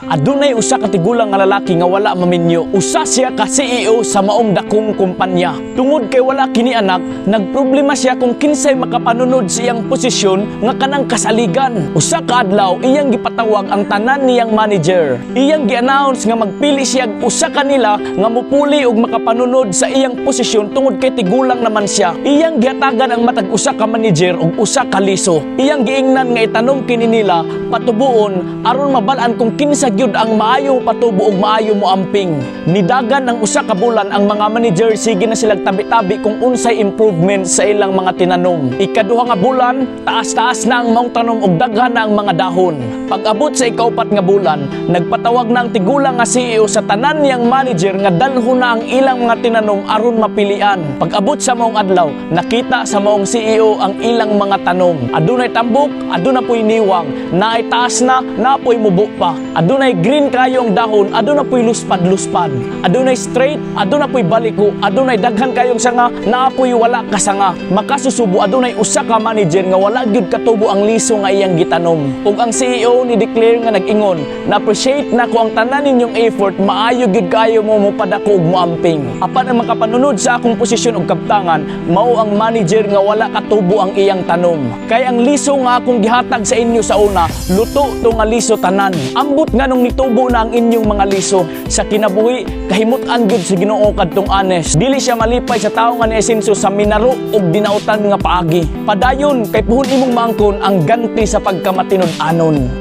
Adunay usa ka tigulang nga lalaki nga wala maminyo. Usa siya ka CEO sa maong dakong kumpanya. Tungod kay wala kini anak, nagproblema siya kung kinsay makapanunod sa iyang posisyon nga kanang kasaligan. Usa ka adlaw iyang gipatawag ang tanan niyang manager. Iyang gi-announce nga magpili siya usa kanila nga mupuli og makapanunod sa iyang posisyon tungod kay tigulang naman siya. Iyang giatagan ang matag usa ka manager ug usa ka liso. Iyang giingnan nga itanong kini nila patubuon aron mabalaan kung kinsa gyud ang maayo patubo ug maayo mo amping. Nidagan ng usa ka bulan ang mga manager sige na silang tabi-tabi kung unsay improvement sa ilang mga tinanom. Ikaduha nga bulan, taas-taas na ang maong tanom ug daghan na ang mga dahon. Pag-abot sa ikaupat nga bulan, nagpatawag na ang tigulang nga CEO sa tanan niyang manager nga dalhon na ang ilang mga tinanom aron mapilian. Pag-abot sa maong adlaw, nakita sa maong CEO ang ilang mga tanom. Adunay tambok, aduna poy niwang, naay taas na, napoy mubo pa. Adunay green kayo ang dahon, aduna poy luspad-luspad. Adunay straight, aduna poy baliko, adunay daghan kayong sanga, naapoy wala ka sanga. Makasusubo adunay usa ka manager nga wala gyud katubo ang liso nga iyang gitanom. Ug ang CEO ni declare nga nag-ingon, na-appreciate na ko ang tanan ninyong effort, maayo gyud kayo mo mopadako ug moamping. Apan ang makapanunod sa akong posisyon ug kabtangan, mao ang manager nga wala katubo ang iyang tanom. Kay ang liso nga akong gihatag sa inyo sa una, luto to nga liso tanan. Ambot nga nung nitubo na ang inyong mga liso, sa kinabuhi kahimut-an gyud sa Ginoo kadtong honest. Dili siya malipay sa tawo nga niesenso sa minaro ug dinautan nga paagi. Padayon kay puhon imong maangkon ang ganti sa pagkamatinud-anon.